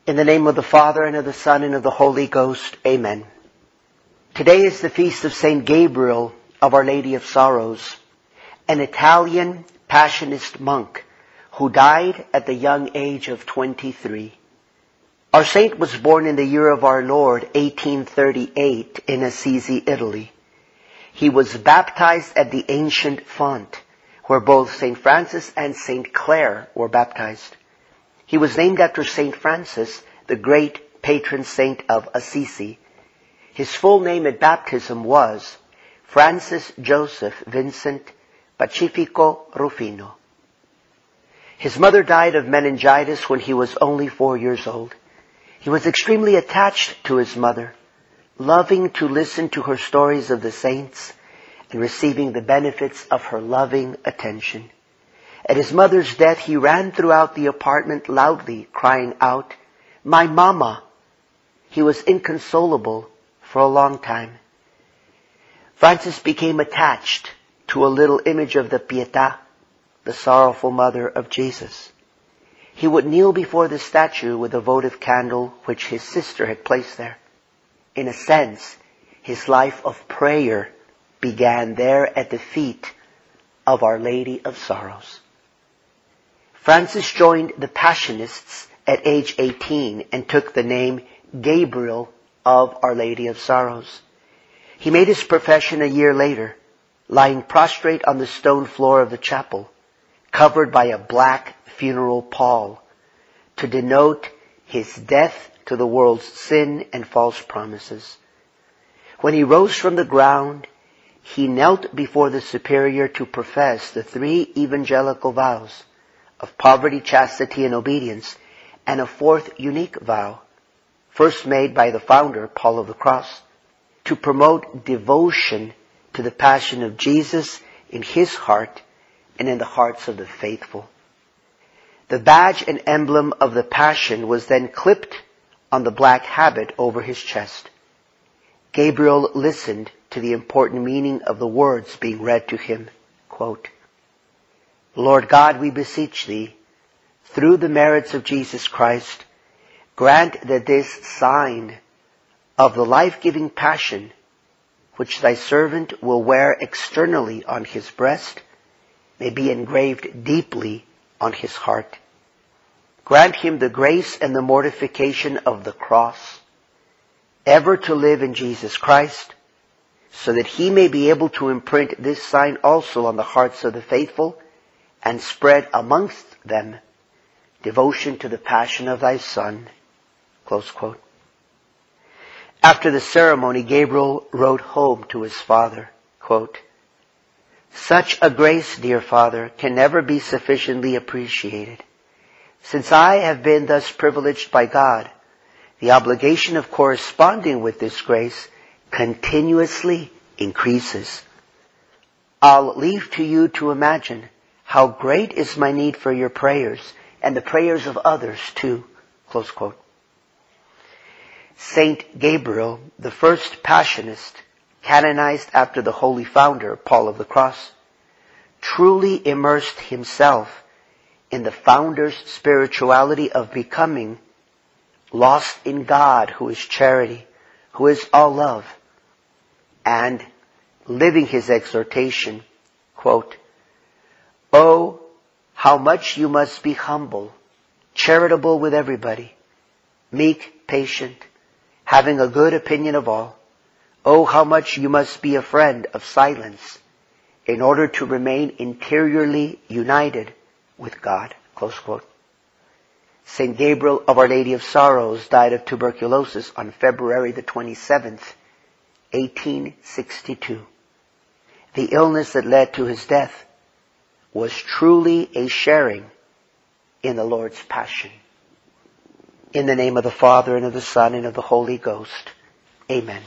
In the name of the Father, and of the Son, and of the Holy Ghost. Amen. Today is the feast of Saint Gabriel of Our Lady of Sorrows, an Italian Passionist monk who died at the young age of 23. Our saint was born in the year of our Lord, 1838, in Assisi, Italy. He was baptized at the ancient font, where both St. Francis and St. Clare were baptized. He was named after St. Francis, the great patron saint of Assisi. His full name at baptism was Francis Joseph Vincent Pacifico Rufino. His mother died of meningitis when he was only 4 years old. He was extremely attached to his mother, loving to listen to her stories of the saints and receiving the benefits of her loving attention. At his mother's death, he ran throughout the apartment loudly, crying out, "My mama!" He was inconsolable for a long time. Francis became attached to a little image of the Pietà, the sorrowful mother of Jesus. He would kneel before the statue with a votive candle which his sister had placed there. In a sense, his life of prayer began there at the feet of Our Lady of Sorrows. Francis joined the Passionists at age 18 and took the name Gabriel of Our Lady of Sorrows. He made his profession a year later, lying prostrate on the stone floor of the chapel, covered by a black funeral pall, to denote his death to the world's sin and false promises. When he rose from the ground, he knelt before the superior to profess the 3 evangelical vows of poverty, chastity, and obedience, and a 4th unique vow, first made by the founder, Paul of the Cross, to promote devotion to the passion of Jesus in his heart and in the hearts of the faithful. The badge and emblem of the passion was then clipped on the black habit over his chest. Gabriel listened to the important meaning of the words being read to him. Quote, "Lord God, we beseech thee, through the merits of Jesus Christ, grant that this sign of the life-giving passion, which thy servant will wear externally on his breast, may be engraved deeply on his heart. Grant him the grace and the mortification of the cross, ever to live in Jesus Christ, so that he may be able to imprint this sign also on the hearts of the faithful, and spread amongst them devotion to the passion of thy Son." Close quote. After the ceremony, Gabriel wrote home to his father, quote, "Such a grace, dear Father, can never be sufficiently appreciated. Since I have been thus privileged by God, the obligation of corresponding with this grace continuously increases. I'll leave to you to imagine how great is my need for your prayers and the prayers of others too." Close quote. Saint Gabriel, the first Passionist, canonized after the holy founder, Paul of the Cross, truly immersed himself in the founder's spirituality of becoming lost in God, who is charity, who is all love, and living his exhortation, quote, "Oh, how much you must be humble, charitable with everybody, meek, patient, having a good opinion of all. Oh, how much you must be a friend of silence in order to remain interiorly united with God." Close quote. Saint Gabriel of Our Lady of Sorrows died of tuberculosis on February the 27th, 1862. The illness that led to his death was truly a sharing in the Lord's passion. In the name of the Father, and of the Son, and of the Holy Ghost. Amen.